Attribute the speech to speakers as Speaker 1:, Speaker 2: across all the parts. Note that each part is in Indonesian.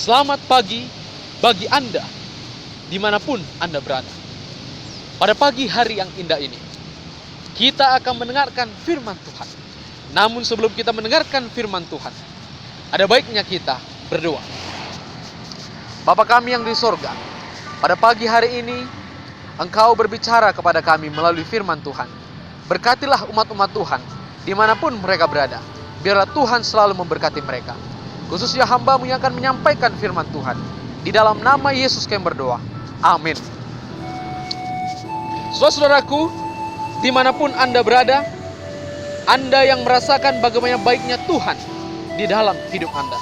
Speaker 1: Selamat pagi bagi Anda, dimanapun Anda berada. Pada pagi hari yang indah ini, kita akan mendengarkan firman Tuhan. Namun sebelum kita mendengarkan firman Tuhan, ada baiknya kita berdoa. Bapa kami yang di sorga, pada pagi hari ini, Engkau berbicara kepada kami melalui firman Tuhan. Berkatilah umat-umat Tuhan, dimanapun mereka berada. Biarlah Tuhan selalu memberkati mereka. Khususnya hamba-Mu yang akan menyampaikan firman Tuhan. Di dalam nama Yesus kami berdoa. Amin. Saudara-saudaraku, dimanapun Anda berada, Anda yang merasakan bagaimana baiknya Tuhan di dalam hidup Anda.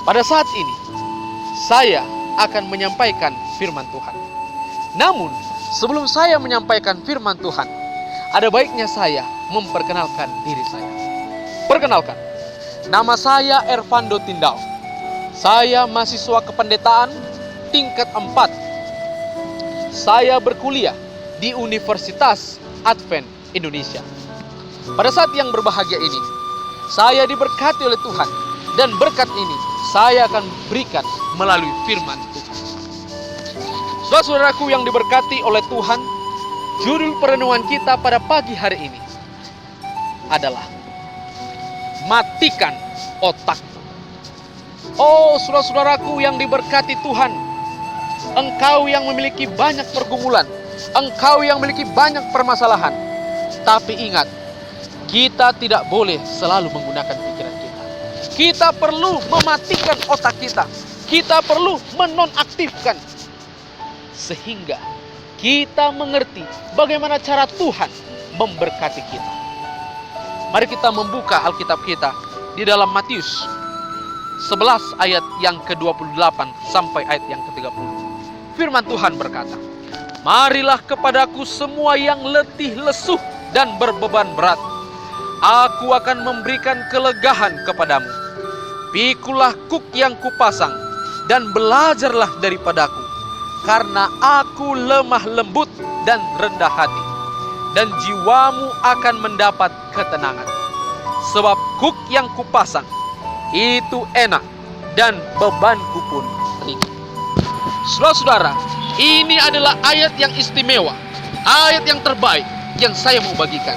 Speaker 1: Pada saat ini, saya akan menyampaikan firman Tuhan. Namun, sebelum saya menyampaikan firman Tuhan, ada baiknya saya memperkenalkan diri saya. Perkenalkan, nama saya Ervando Tindau. Saya mahasiswa kependetaan tingkat 4. Saya berkuliah di Universitas Advent Indonesia. Pada saat yang berbahagia ini, saya diberkati oleh Tuhan. Dan berkat ini saya akan berikan melalui firman Tuhan. Saudara-saudaraku yang diberkati oleh Tuhan, judul perenungan kita pada pagi hari ini adalah matikan otakmu. Oh, saudara-saudaraku yang diberkati Tuhan, engkau yang memiliki banyak pergumulan, engkau yang memiliki banyak permasalahan. Tapi ingat, kita tidak boleh selalu menggunakan pikiran kita. Kita perlu mematikan otak kita. Kita perlu menonaktifkan, sehingga kita mengerti bagaimana cara Tuhan memberkati kita. Mari kita membuka Alkitab kita di dalam Matius 11 ayat yang ke-28 sampai ayat yang ke-30. Firman Tuhan berkata, "Marilah kepadaku semua yang letih lesuh dan berbeban berat. Aku akan memberikan kelegaan kepadamu. Pikulah kuk yang kupasang dan belajarlah daripadaku, karena aku lemah lembut dan rendah hati, dan jiwamu akan mendapat ketenangan. Sebab kuk yang kupasang itu enak dan bebanku pun ringan." Saudara-saudara, ini adalah ayat yang istimewa, ayat yang terbaik yang saya mau bagikan.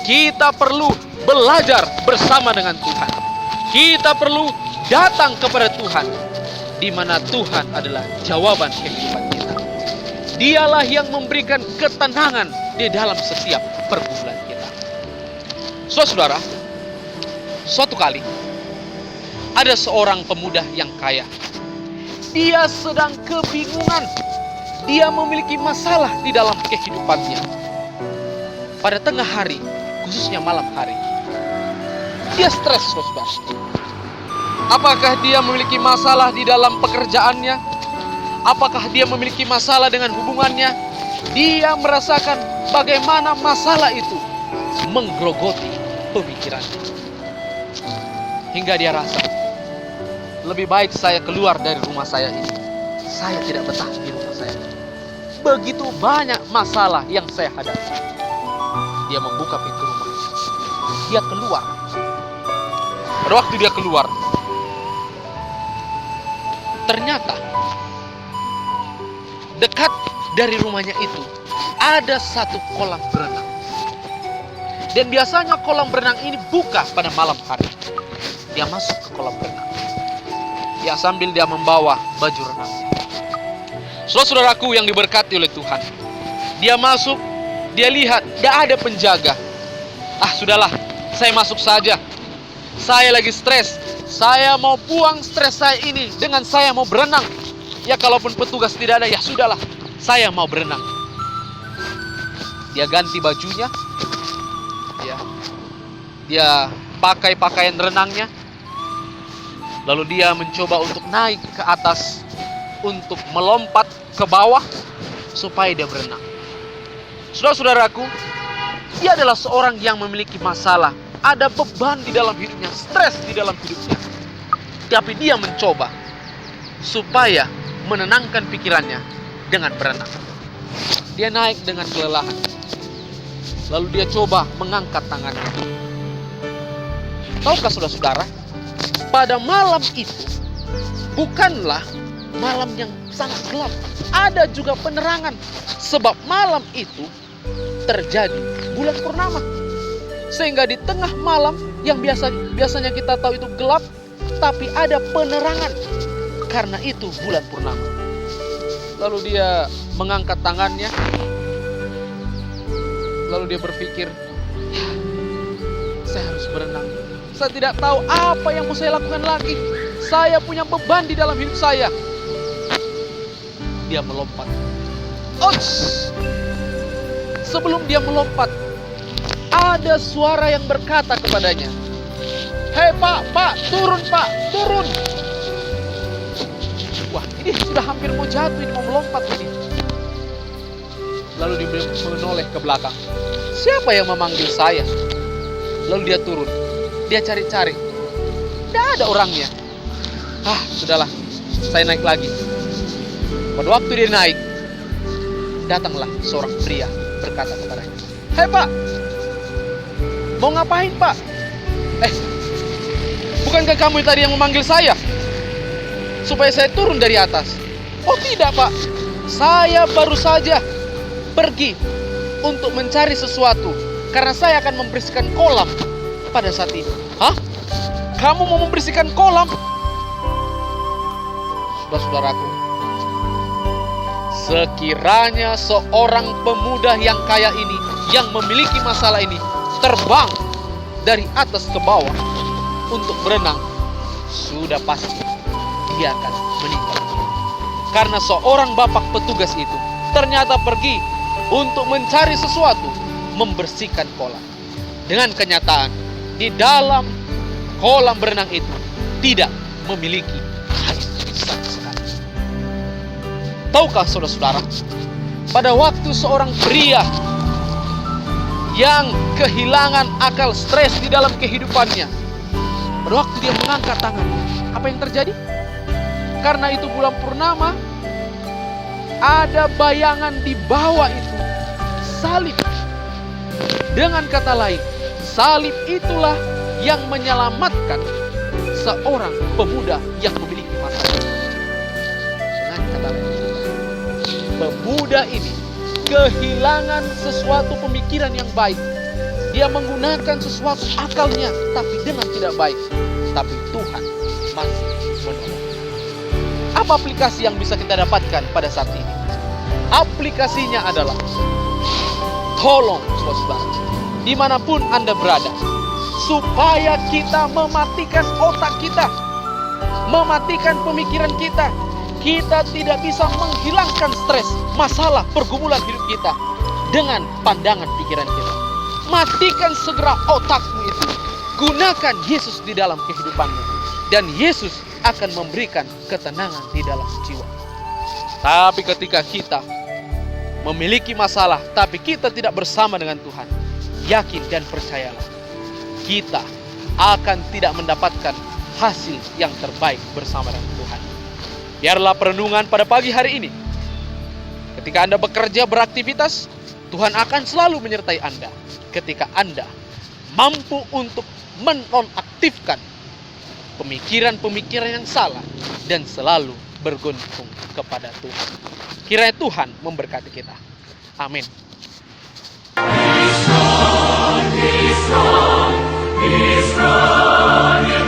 Speaker 1: Kita perlu belajar bersama dengan Tuhan. Kita perlu datang kepada Tuhan, di mana Tuhan adalah jawaban kehidupan kita. Dialah yang memberikan ketenangan di dalam setiap pergumulan kita. Saudara, suatu kali ada seorang pemuda yang kaya. Dia sedang kebingungan. Dia memiliki masalah di dalam kehidupannya. Pada tengah hari, khususnya malam hari, dia stres, saudara. Apakah dia memiliki masalah di dalam pekerjaannya? Apakah dia memiliki masalah dengan hubungannya? Dia merasakan bagaimana masalah itu menggerogoti pemikirannya. Hingga dia rasa, lebih baik saya keluar dari rumah saya ini. Saya tidak betah di rumah saya. Begitu banyak masalah yang saya hadapi. Dia membuka pintu rumahnya. Dia keluar. Pada waktu dia keluar, ternyata dekat dari rumahnya itu ada satu kolam berenang. Dan biasanya kolam berenang ini buka pada malam hari. Dia masuk ke kolam berenang. Ya, sambil dia membawa baju renangnya. Saudara-saudaraku yang diberkati oleh Tuhan, dia masuk, dia lihat tidak ada penjaga. Sudahlah, saya masuk saja. Saya lagi stres. Saya mau buang stres saya ini dengan saya mau berenang. Ya, kalaupun petugas tidak ada, ya sudahlah, saya mau berenang. Dia ganti bajunya. Ya. Dia pakai pakaian renangnya. Lalu dia mencoba untuk naik ke atas, untuk melompat ke bawah supaya dia berenang. Saudara-saudaraku, dia adalah seorang yang memiliki masalah, ada beban di dalam hidupnya, stres di dalam hidupnya. Tapi dia mencoba supaya menenangkan pikirannya dengan berenang. Dia naik dengan kelelahan. Lalu dia coba mengangkat tangannya. Tahukah saudara-saudara, pada malam itu bukanlah malam yang sangat gelap. Ada juga penerangan. Sebab malam itu terjadi bulan purnama. Sehingga di tengah malam yang biasanya kita tahu itu gelap, tapi ada penerangan. Karena itu bulan purnama. Lalu dia mengangkat tangannya. Lalu dia berpikir, ya, saya harus berenang. Saya tidak tahu apa yang mau saya lakukan lagi. Saya punya beban di dalam hidup saya. Dia melompat. Ouch! Sebelum dia melompat, ada suara yang berkata kepadanya, "Hei pak, turun pak, turun." Wah, ini sudah hampir mau jatuh, ini mau melompat ini. Lalu dia menoleh ke belakang. Siapa yang memanggil saya? Lalu dia turun. Dia cari-cari. Tidak ada orangnya. Sudahlah, saya naik lagi. Pada waktu dia naik, datanglah seorang pria berkata kepadanya, "Hei pak, mau ngapain pak?" Bukankah kamu tadi yang memanggil saya supaya saya turun dari atas? Oh tidak pak, saya baru saja pergi untuk mencari sesuatu karena saya akan membersihkan kolam pada saat ini. Hah? Kamu mau membersihkan kolam? Saudara-saudaraku, sekiranya seorang pemuda yang kaya ini, yang memiliki masalah ini, terbang dari atas ke bawah untuk berenang, sudah pasti dia akan meninggal. Karena seorang bapak petugas itu ternyata pergi untuk mencari sesuatu, membersihkan kolam. Dengan kenyataan, di dalam kolam berenang itu tidak memiliki air sama sekali. Tahukah saudara-saudara, pada waktu seorang pria yang kehilangan akal, stres di dalam kehidupannya, pada waktu dia mengangkat tangannya, apa yang terjadi? Karena itu bulan purnama, ada bayangan di bawah itu, salib. Dengan kata lain, salib itulah yang menyelamatkan seorang pemuda yang memiliki masalah. Dengan kata lain, pemuda ini kehilangan sesuatu pemikiran yang baik. Dia menggunakan sesuatu akalnya, tapi dengan tidak baik. Tapi Tuhan masih menolong. Apa aplikasi yang bisa kita dapatkan pada saat ini? Aplikasinya adalah, tolong saudara, dimanapun Anda berada, supaya kita mematikan otak kita, mematikan pemikiran kita. Kita tidak bisa menghilangkan stres, masalah, pergumulan hidup kita dengan pandangan pikiran kita. Matikan segera otakmu itu. Gunakan Yesus di dalam kehidupanmu. Dan Yesus akan memberikan ketenangan di dalam jiwa. Tapi ketika kita memiliki masalah, tapi kita tidak bersama dengan Tuhan, yakin dan percayalah, kita akan tidak mendapatkan hasil yang terbaik bersama dengan Tuhan. Biarlah perenungan pada pagi hari ini, ketika Anda bekerja, beraktivitas, Tuhan akan selalu menyertai Anda. Ketika Anda mampu untuk menonaktifkan pemikiran-pemikiran yang salah dan selalu bergantung kepada Tuhan. Kiranya Tuhan memberkati kita. Amin. Be strong, be strong, be strong.